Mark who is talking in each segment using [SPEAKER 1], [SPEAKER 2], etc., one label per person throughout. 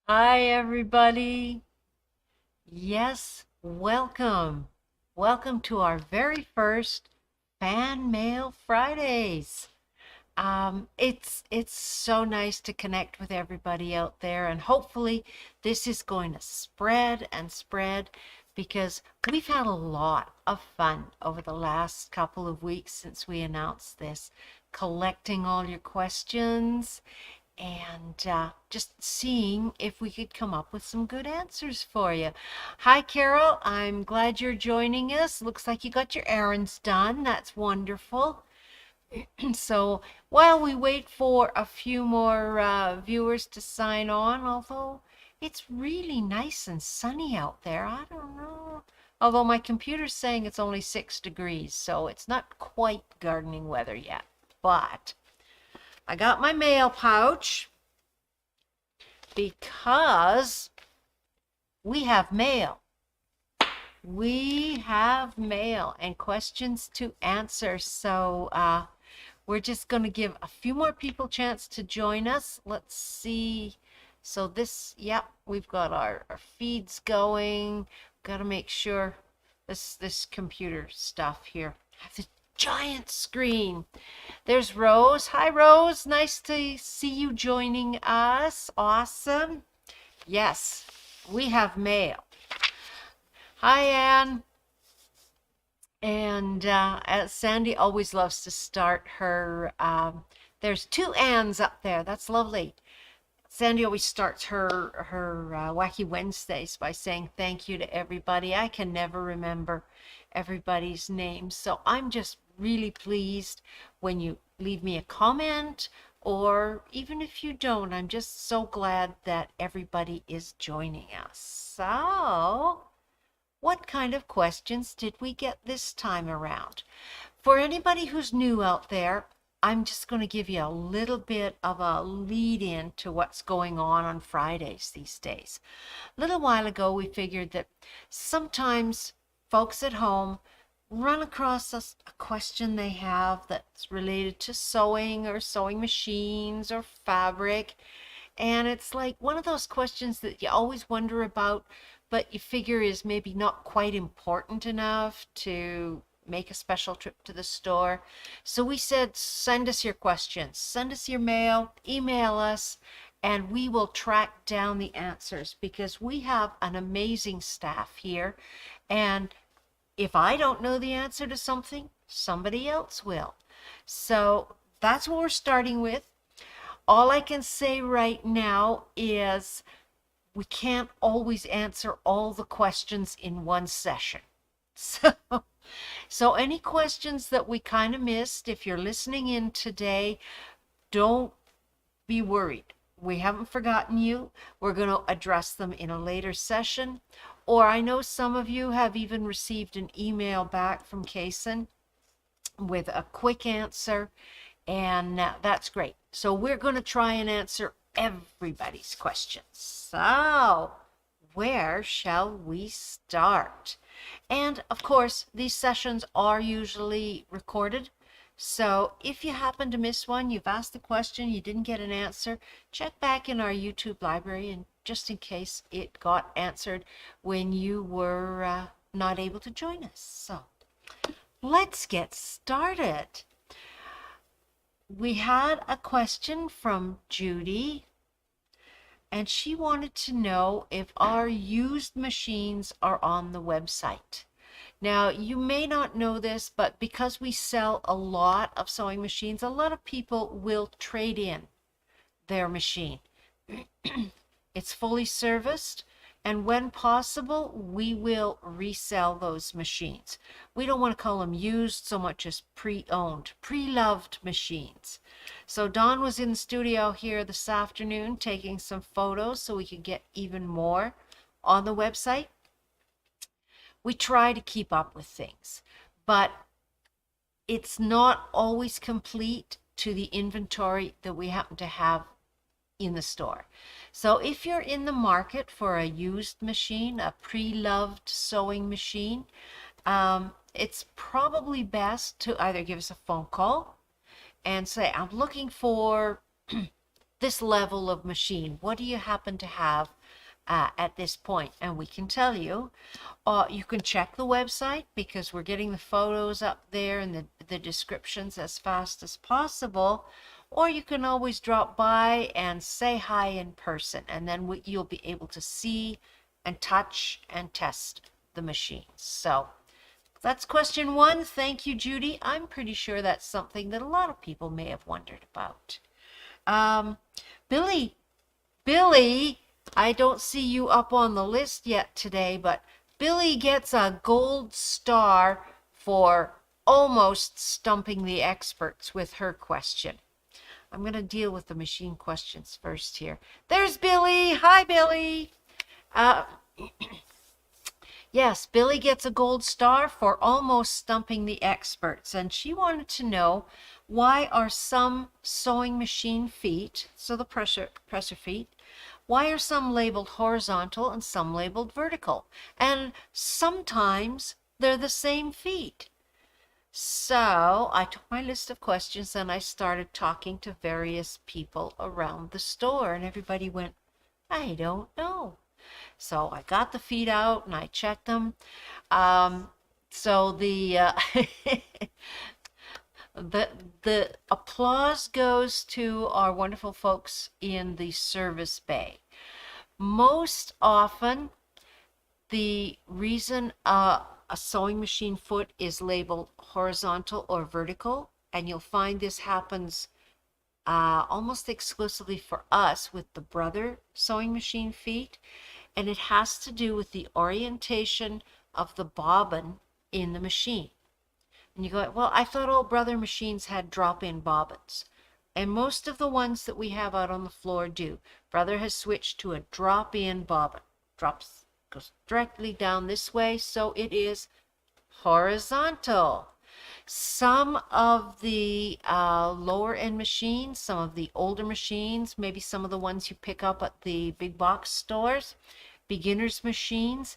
[SPEAKER 1] Hi, everybody. Yes, welcome. Welcome to our very first Fan Mail Fridays. it's so nice to connect with everybody out there, and hopefully this is going to spread and spread because we've had a lot of fun over the last couple of weeks since we announced this, collecting all your questions and just seeing if we could come up with some good answers for you. Hi, Carol. I'm glad you're joining us. Looks like you got your errands done. That's wonderful. So while we wait for a few more viewers to sign on, although it's really nice and sunny out there, I don't know. Although my computer's saying it's only 6 degrees, so it's not quite gardening weather yet. But I got my mail pouch because we have mail. We have mail and questions to answer. So we're just going to give a few more people chance to join us. Let's see. So yep, we've got our feeds going. Got to make sure this computer stuff here. I have the giant screen. There's Rose. Hi, Rose. Nice to see you joining us. Awesome. Yes, we have mail. Hi, Anne. And Sandy always loves to start her. There's two Anns up there. That's lovely. Sandy always starts her Wacky Wednesdays by saying thank you to everybody. I can never remember everybody's name, so I'm just really pleased when you leave me a comment, or even if you don't, I'm just so glad that everybody is joining us. So, what kind of questions did we get this time around? For anybody who's new out there, I'm just going to give you a little bit of a lead in to what's going on Fridays these days. A little while ago, we figured that sometimes folks at home run across a question they have that's related to sewing or sewing machines or fabric. And it's like one of those questions that you always wonder about, but you figure is maybe not quite important enough to make a special trip to the store. So we said, send us your questions, send us your mail, email us, and we will track down the answers because we have an amazing staff here. And if I don't know the answer to something, somebody else will. So that's what we're starting with. All I can say right now is we can't always answer all the questions in one session. So any questions that we kind of missed, if you're listening in today, don't be worried. We haven't forgotten you. We're going to address them in a later session. Or I know some of you have even received an email back from Kason with a quick answer, and that's great. So we're going to try and answer everybody's questions. So where shall we start? And of course, these sessions are usually recorded. So if you happen to miss one, you've asked the question, you didn't get an answer, check back in our YouTube library, and just in case it got answered when you were not able to join us. So let's get started. We had a question from Judy, and she wanted to know if our used machines are on the website. Now, you may not know this, but because we sell a lot of sewing machines, a lot of people will trade in their machine. It's fully serviced, and when possible, we will resell those machines. We don't want to call them used so much as pre-owned, pre-loved machines. So Dawn was in the studio here this afternoon taking some photos so we could get even more on the website. We try to keep up with things, but it's not always complete to the inventory that we happen to have in the store. So if you're in the market for a used machine, a pre-loved sewing machine, it's probably best to either give us a phone call and say, I'm looking for this level of machine? What do you happen to have at this point? And we can tell you. You can check the website because we're getting the photos up there and the descriptions as fast as possible. Or you can always drop by and say hi in person, and then you'll be able to see and touch and test the machines. So that's question one. Thank you, Judy. I'm pretty sure that's something that a lot of people may have wondered about. Billy, I don't see you up on the list yet today, but Billy gets a gold star for almost stumping the experts with her question. I'm going to deal with the machine questions first here. There's Billy. Hi, Billy. Yes, Billy gets a gold star for almost stumping the experts, and she wanted to know, why are some sewing machine feet, so the presser feet, why are some labeled horizontal and some labeled vertical? And sometimes they're the same feet. So I took my list of questions and I started talking to various people around the store, and everybody went, I don't know. So I got the feet out and I checked them. So the the applause goes to our wonderful folks in the service bay. Most often, the reason a sewing machine foot is labeled horizontal or vertical, and you'll find this happens almost exclusively for us with the Brother sewing machine feet, and it has to do with the orientation of the bobbin in the machine. And you go, well, I thought all Brother machines had drop-in bobbins. And most of the ones that we have out on the floor do. Brother has switched to a drop-in bobbin. Goes directly down this way, so it is horizontal. Some of the lower end machines, some of the older machines, maybe some of the ones you pick up at the big box stores, beginners machines,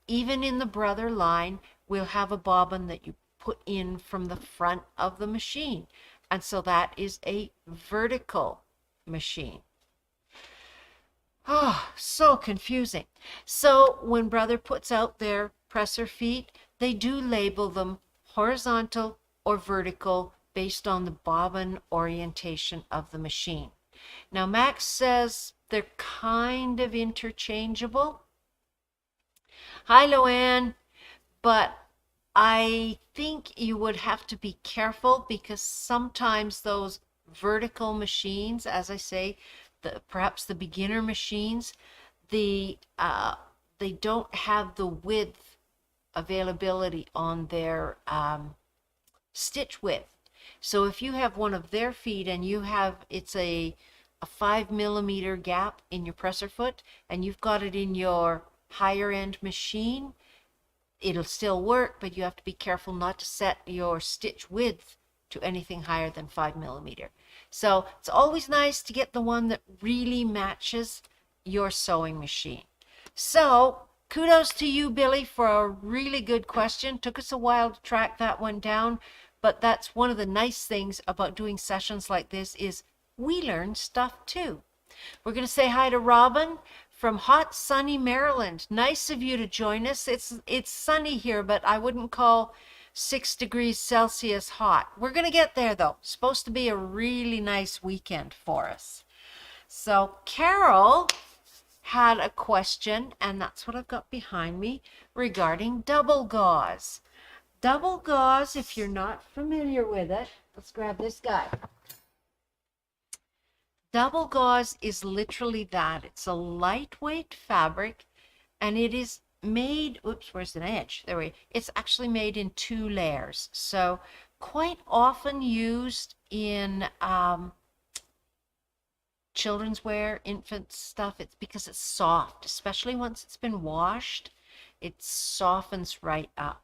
[SPEAKER 1] even in the Brother line, we'll have a bobbin that you put in from the front of the machine. And so that is a vertical machine. Oh, so confusing. So when Brother puts out their presser feet, they do label them horizontal or vertical based on the bobbin orientation of the machine. Now Max says they're kind of interchangeable. Hi, Loanne. But I think you would have to be careful because sometimes those vertical machines, as I say, perhaps the beginner machines, they don't have the width availability on their stitch width. So if you have one of their feet and you have, it's a 5 millimeter gap in your presser foot and you've got it in your higher end machine, it'll still work, but you have to be careful not to set your stitch width to anything higher than 5 millimeter. So it's always nice to get the one that really matches your sewing machine. So kudos to you, Billy, for a really good question. Took us a while to track that one down, but that's one of the nice things about doing sessions like this is we learn stuff too. We're going to say hi to Robin from hot, sunny Maryland. Nice of you to join us. It's sunny here, but I wouldn't call 6 degrees Celsius hot. We're going to get there, though. It's supposed to be a really nice weekend for us. So Carol had a question, and that's what I've got behind me, regarding double gauze. Double gauze, if you're not familiar with it, let's grab this guy. Double gauze is literally that. It's a lightweight fabric, and it is made, oops, where's an edge? There we go. It's actually made in 2 layers. So quite often used in children's wear, infant stuff. It's because it's soft, especially once it's been washed, it softens right up.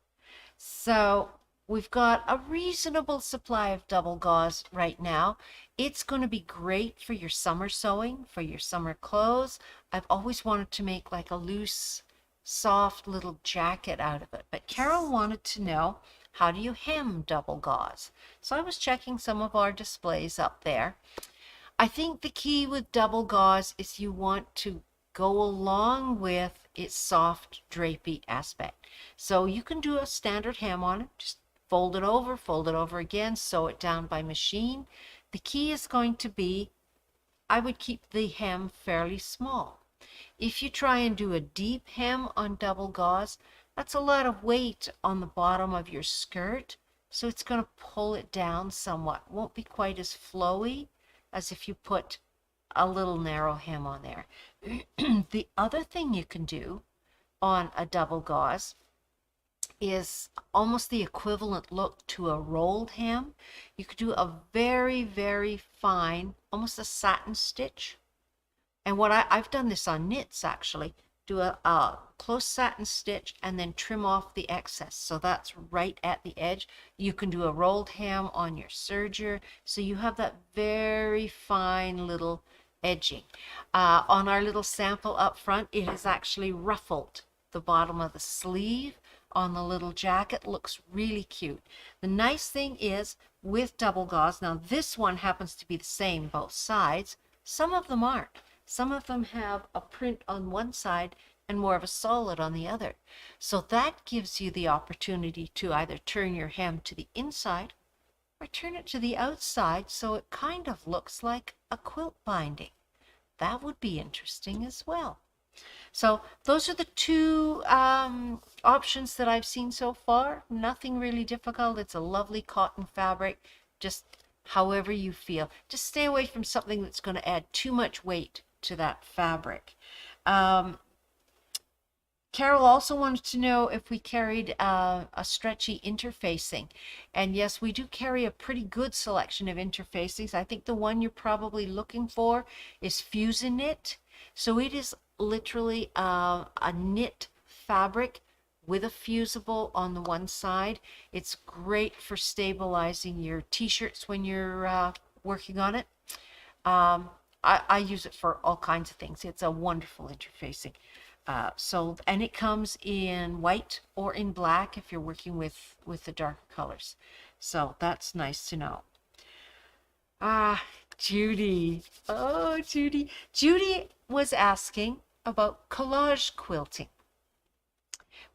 [SPEAKER 1] So we've got a reasonable supply of double gauze right now. It's going to be great for your summer sewing, for your summer clothes. I've always wanted to make like a loose, soft little jacket out of it. But Carol wanted to know, how do you hem double gauze? So I was checking some of our displays up there. I think the key with double gauze is you want to go along with its soft drapey aspect. So you can do a standard hem on it, just fold it over again, sew it down by machine. The key is going to be, I would keep the hem fairly small. If you try and do a deep hem on double gauze, that's a lot of weight on the bottom of your skirt, so it's going to pull it down somewhat. It won't be quite as flowy as if you put a little narrow hem on there. The other thing you can do on a double gauze is almost the equivalent look to a rolled hem. You could do a very, very fine, almost a satin stitch. And what I've done this on knits actually, do a close satin stitch and then trim off the excess. So that's right at the edge. You can do a rolled hem on your serger. So you have that very fine little edging. On our little sample up front, it has actually ruffled the bottom of the sleeve on the little jacket. Looks really cute. The nice thing is with double gauze, now this one happens to be the same both sides. Some of them aren't. Some of them have a print on one side and more of a solid on the other. So that gives you the opportunity to either turn your hem to the inside or turn it to the outside so it kind of looks like a quilt binding. That would be interesting as well. So those are the two options that I've seen so far. Nothing really difficult. It's a lovely cotton fabric. Just however you feel. Just stay away from something that's going to add too much weight to that fabric. Carol also wanted to know if we carried a stretchy interfacing. And yes, we do carry a pretty good selection of interfacings. I think the one you're probably looking for is Fusion-Knit. So it is literally a knit fabric with a fusible on the one side. It's great for stabilizing your t-shirts when you're working on it. I use it for all kinds of things. It's a wonderful interfacing. And it comes in white or in black if you're working with the darker colors. So that's nice to know. Judy. Oh, Judy. Judy was asking about collage quilting.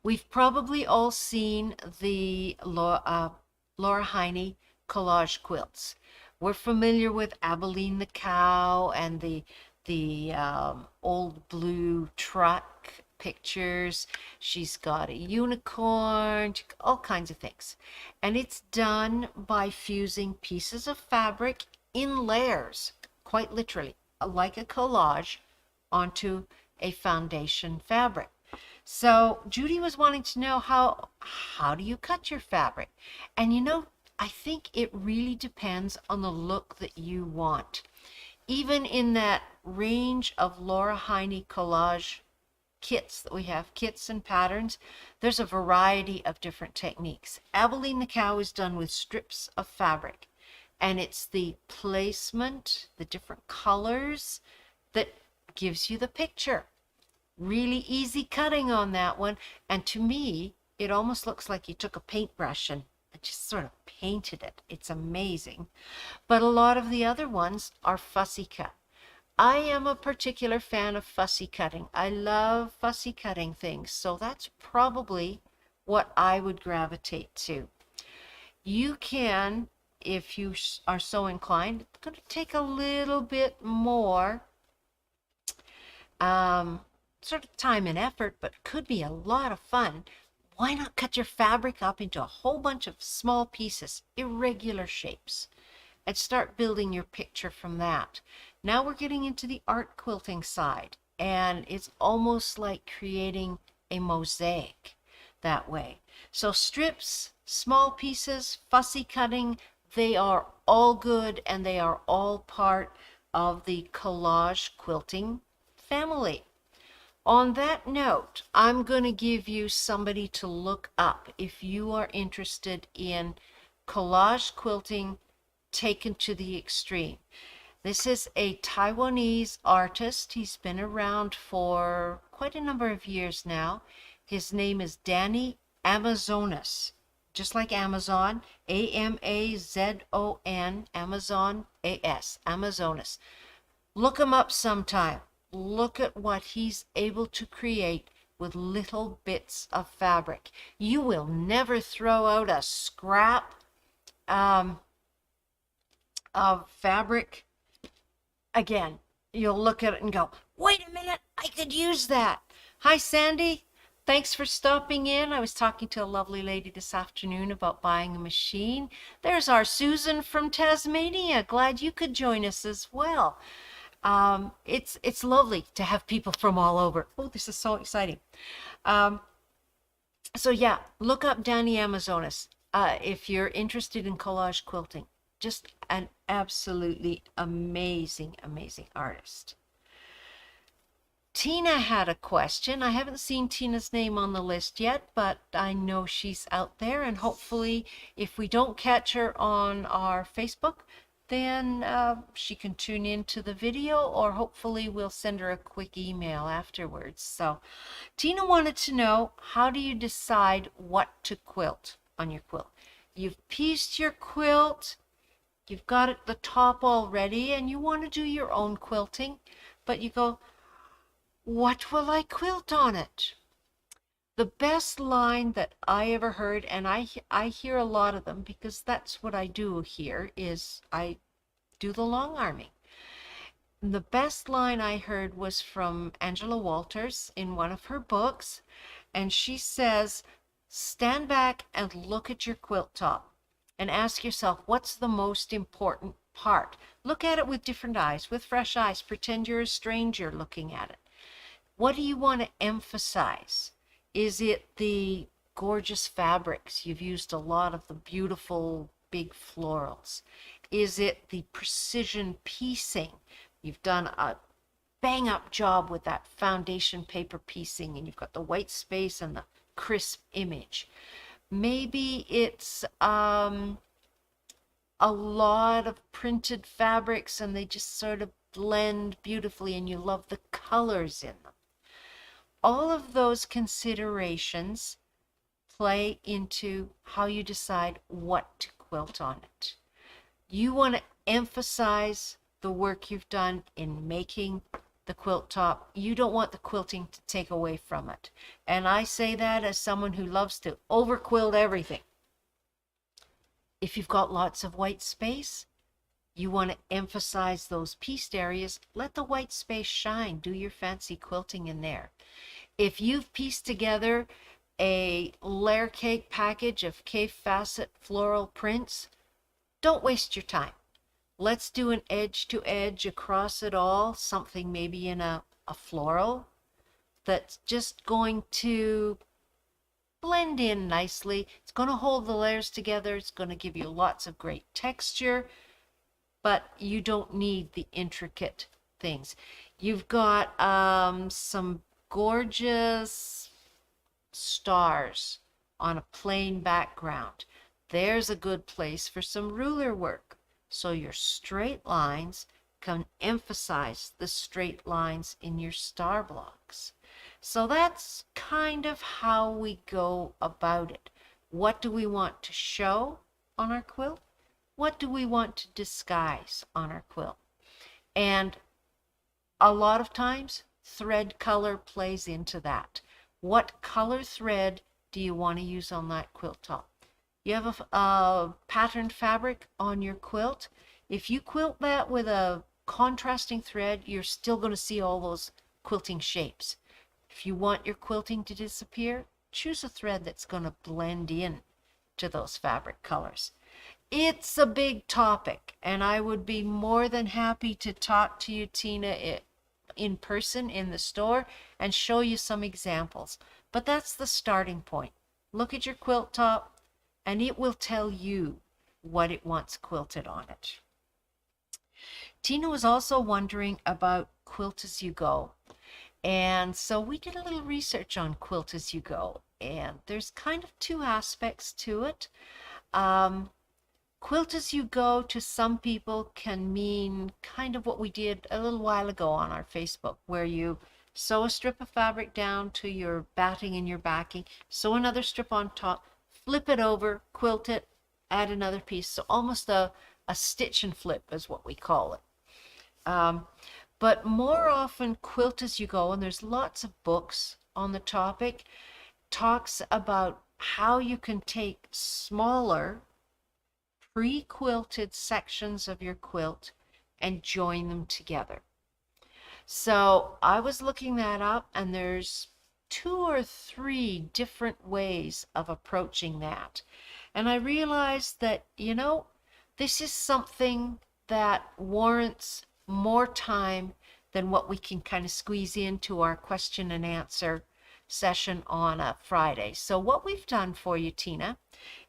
[SPEAKER 1] We've probably all seen the Laura Heine collage quilts. We're familiar with Abilene the cow and the old blue truck pictures. She's got a unicorn, all kinds of things. And it's done by fusing pieces of fabric in layers, quite literally, like a collage, onto a foundation fabric. So Judy was wanting to know how do you cut your fabric? And you know, I think it really depends on the look that you want. Even in that range of Laura Heine collage kits that we have, kits and patterns, there's a variety of different techniques. Abilene the cow is done with strips of fabric, and it's the placement, the different colors that gives you the picture. Really easy cutting on that one, and to me it almost looks like you took a paintbrush and just sort of painted it. It's amazing. But a lot of the other ones are fussy cut. I am a particular fan of fussy cutting. I love fussy cutting things, so that's probably what I would gravitate to. You can, if you are so inclined, it's going to take a little bit more sort of time and effort, but could be a lot of fun. Why not cut your fabric up into a whole bunch of small pieces, irregular shapes, and start building your picture from that? Now we're getting into the art quilting side, and it's almost like creating a mosaic that way. So strips, small pieces, fussy cutting, they are all good, and they are all part of the collage quilting family. On that note, I'm going to give you somebody to look up if you are interested in collage quilting taken to the extreme. This is a Taiwanese artist. He's been around for quite a number of years now. His name is Danny Amazonas. just like Amazon, Amazon, Amazon, Amazonas. Look him up sometime. Look at what he's able to create with little bits of fabric. You will never throw out a scrap um, of fabric again. You'll look at it and go, wait a minute, I could use that. Hi, Sandy. Thanks for stopping in. I was talking to a lovely lady this afternoon about buying a machine. There's our Susan from Tasmania. Glad you could join us as well. It's lovely to have people from all over. Oh, this is so exciting. So yeah, look up Danny Amazonas if you're interested in collage quilting. Just an absolutely amazing, amazing artist. Tina had a question. I haven't seen Tina's name on the list yet, but I know she's out there, and hopefully if we don't catch her on our Facebook, then she can tune into the video, or hopefully we'll send her a quick email afterwards. So Tina wanted to know, how do you decide what to quilt on your quilt? You've pieced your quilt, you've got it the top already, and you want to do your own quilting, but you go, what will I quilt on it? The best line that I ever heard, and I hear a lot of them because that's what I do here, is I do the long arming. The best line I heard was from Angela Walters in one of her books, and she says, stand back and look at your quilt top and ask yourself, what's the most important part? Look at it with different eyes, with fresh eyes. Pretend you're a stranger looking at it. What do you want to emphasize? Is it the gorgeous fabrics? You've used a lot of the beautiful big florals. Is it the precision piecing? You've done a bang up job with that foundation paper piecing, and you've got the white space and the crisp image. Maybe it's a lot of printed fabrics and they just sort of blend beautifully and you love the colors in them. All of those considerations play into how you decide what to quilt on it. You want to emphasize the work you've done in making the quilt top. You don't want the quilting to take away from it. And I say that as someone who loves to over quilt everything. If you've got lots of white space, you want to emphasize those pieced areas. Let the white space shine. Do your fancy quilting in there. If you've pieced together a layer cake package of Cave Facet floral prints, don't waste your time. Let's do an edge to edge across it all, something maybe in a floral that's just going to blend in nicely. It's going to hold the layers together. It's going to give you lots of great texture, but you don't need the intricate things. You've got some gorgeous stars on a plain background. There's a good place for some ruler work. So your straight lines can emphasize the straight lines in your star blocks. So that's kind of how we go about it. What do we want to show on our quilt? What do we want to disguise on our quilt? And a lot of times, thread color plays into that. What color thread do you want to use on that quilt top? You have a patterned fabric on your quilt. If you quilt that with a contrasting thread, you're still going to see all those quilting shapes. If you want your quilting to disappear, choose a thread that's going to blend in to those fabric colors. It's a big topic, and I would be more than happy to talk to you, Tina, in person in the store and show you some examples. But that's the starting point. Look at your quilt top, and it will tell you what it wants quilted on it. Tina was also wondering about Quilt As You Go. And so we did a little research on Quilt As You Go, and there's kind of two aspects to it. Quilt As You Go to some people can mean kind of what we did a little while ago on our Facebook, where you sew a strip of fabric down to your batting and your backing, sew another strip on top, flip it over, quilt it, add another piece. So almost a stitch and flip is what we call it. But more often, quilt as you go, and there's lots of books on the topic, talks about how you can take smaller pre-quilted sections of your quilt and join them together. So I was looking that up, and there's 2 or 3 different ways of approaching that. And I realized that, this is something that warrants more time than what we can kind of squeeze into our question and answer session on a Friday. So what we've done for you, Tina,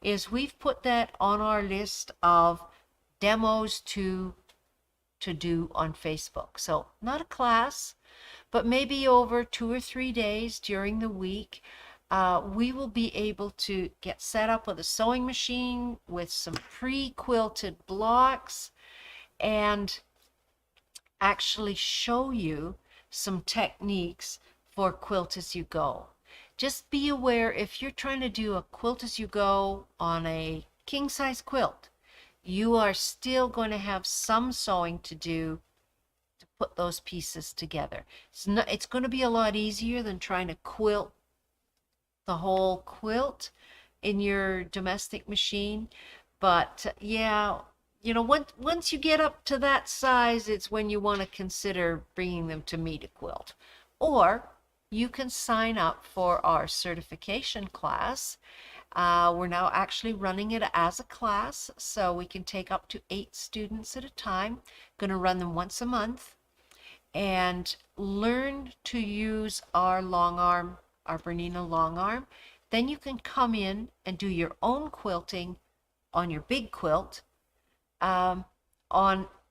[SPEAKER 1] is we've put that on our list of demos to do on Facebook. So not a class, but maybe over 2 or 3 days during the week, we will be able to get set up with a sewing machine with some pre-quilted blocks and actually show you some techniques for quilt as you go. Just be aware, if you're trying to do a quilt as you go on a king size quilt, you are still going to have some sewing to do to put those pieces together. It's going to be a lot easier than trying to quilt the whole quilt in your domestic machine. But yeah, once you get up to that size, it's when you want to consider bringing them to me to quilt. Or you can sign up for our certification class. We're now actually running it as a class, so we can take up to 8 students at a time. Going to run them once a month and learn to use our long arm, our Bernina long arm. Then you can come in and do your own quilting on your big quilt on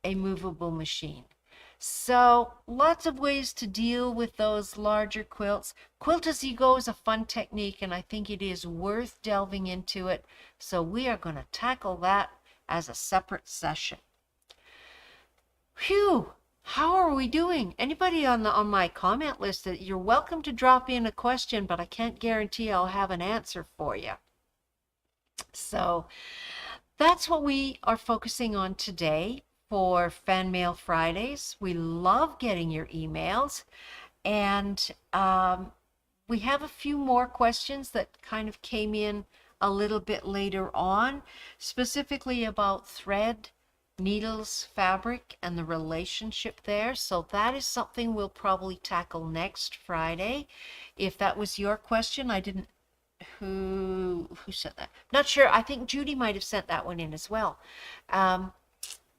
[SPEAKER 1] a movable machine. So lots of ways to deal with those larger quilts. Quilt as you go is a fun technique, and I think it is worth delving into it. So we are going to tackle that as a separate session. Phew! How are we doing? Anybody on my comment list, that you're welcome to drop in a question, but I can't guarantee I'll have an answer for you. So that's what we are focusing on today for Fan Mail Fridays. We love getting your emails, and we have a few more questions that kind of came in a little bit later on, specifically about thread, needles, fabric, and the relationship there. So that is something we'll probably tackle next Friday. If that was your question, I didn't, who sent that? Not sure. I think Judy might have sent that one in as well.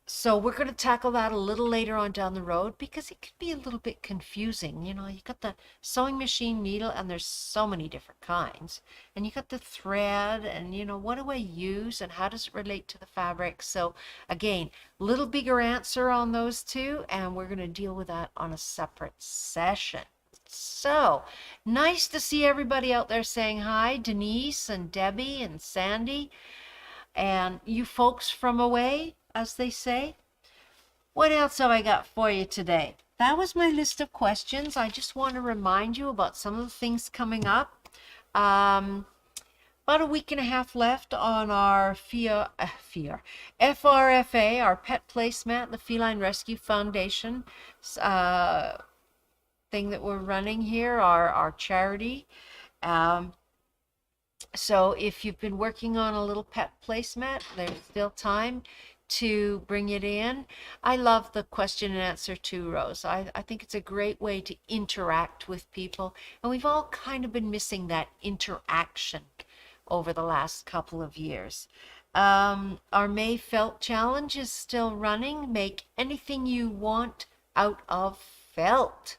[SPEAKER 1] So we're going to tackle that a little later on down the road, because it could be a little bit confusing. You got the sewing machine needle, and there's so many different kinds. And you got the thread, and what do I use, and how does it relate to the fabric? So again, a little bigger answer on those two, and we're going to deal with that on a separate session. So nice to see everybody out there saying hi, Denise and Debbie and Sandy, and you folks from away, as they say. What else have I got for you today? That was my list of questions. I just want to remind you about some of the things coming up. About a week and a half left on our FRFA, our Pet Placemat, the Feline Rescue Foundation thing that we're running here, our charity. So if you've been working on a little pet placemat, there's still time to bring it in. I love the question and answer too, Rose. I think it's a great way to interact with people, and we've all kind of been missing that interaction over the last couple of years. Our May Felt Challenge is still running. Make anything you want out of felt.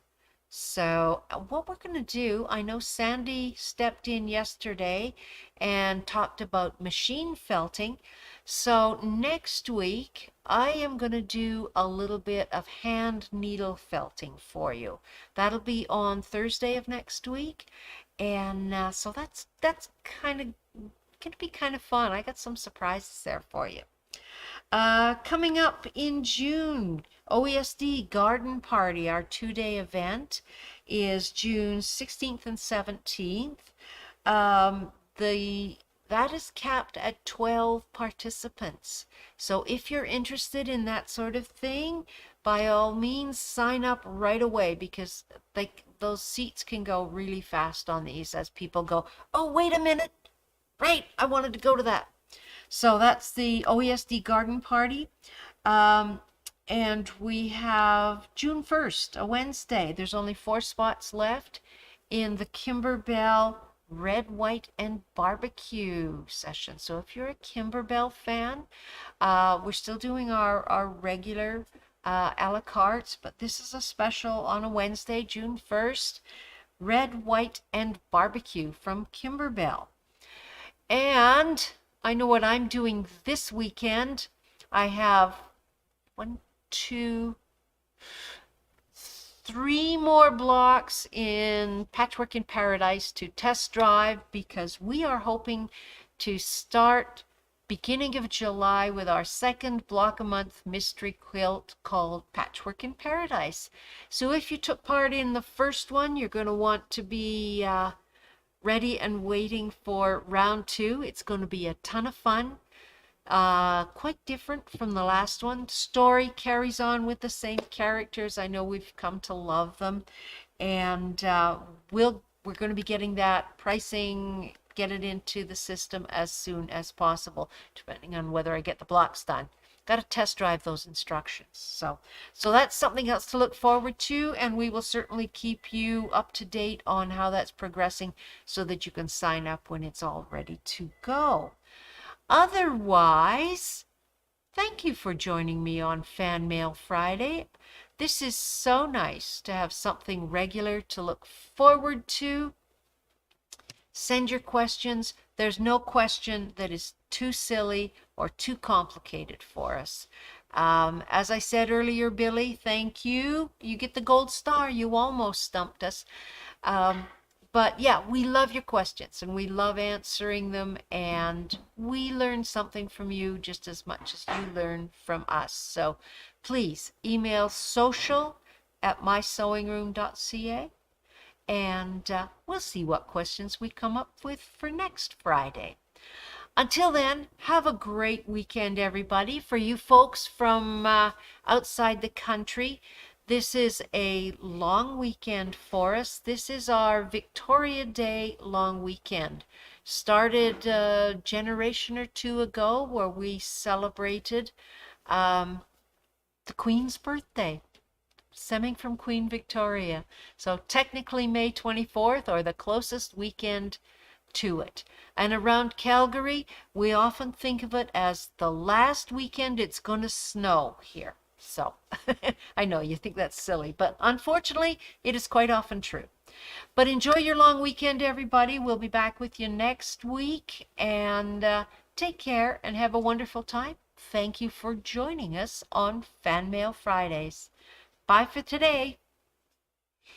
[SPEAKER 1] So what we're going to do, I know Sandy stepped in yesterday and talked about machine felting. So next week, I am going to do a little bit of hand needle felting for you. That'll be on Thursday of next week. And so that's kind of going to be kind of fun. I got some surprises there for you. Coming up in June, OESD Garden Party, our 2-day event, is June 16th and 17th. That that is capped at 12 participants. So if you're interested in that sort of thing, by all means sign up right away, because those seats can go really fast on these as people go, oh, wait a minute. Right, I wanted to go to that. So that's the OESD garden party. And we have June 1st, a Wednesday. There's only 4 spots left in the Kimberbell Red, White, and Barbecue session. So if you're a Kimberbell fan, we're still doing our regular a la carte, but this is a special on a Wednesday, June 1st, Red, White, and Barbecue from Kimberbell. And I know what I'm doing this weekend. I have 1, 2, 3 more blocks in Patchwork in Paradise to test drive, because we are hoping to start beginning of July with our second block a month mystery quilt called Patchwork in Paradise. So if you took part in the first one, you're going to want to be ready and waiting for round 2. It's going to be a ton of fun. Quite different from the last one. Story carries on with the same characters. I know we've come to love them, and we're going to be getting that pricing, get it into the system as soon as possible, depending on whether I get the blocks done. Got to test drive those instructions. So that's something else to look forward to, and we will certainly keep you up to date on how that's progressing so that you can sign up when it's all ready to go. Otherwise, thank you for joining me on Fan Mail Friday. This is so nice to have something regular to look forward to. Send your questions. There's no question that is too silly or too complicated for us. As I said earlier, Billy, thank you. You get the gold star. You almost stumped us. But yeah, we love your questions and we love answering them, and we learn something from you just as much as you learn from us. So please email social@mysewingroom.ca, and we'll see what questions we come up with for next Friday. Until then, have a great weekend, everybody. For you folks from outside the country, this is a long weekend for us. This is our Victoria Day long weekend. Started a generation or 2 ago, where we celebrated the Queen's birthday, stemming from Queen Victoria. So technically May 24th, or the closest weekend to it. And around Calgary, we often think of it as the last weekend it's going to snow here. So I know you think that's silly, but unfortunately, it is quite often true. But enjoy your long weekend, everybody. We'll be back with you next week, and take care and have a wonderful time. Thank you for joining us on Fan Mail Fridays. Bye for today.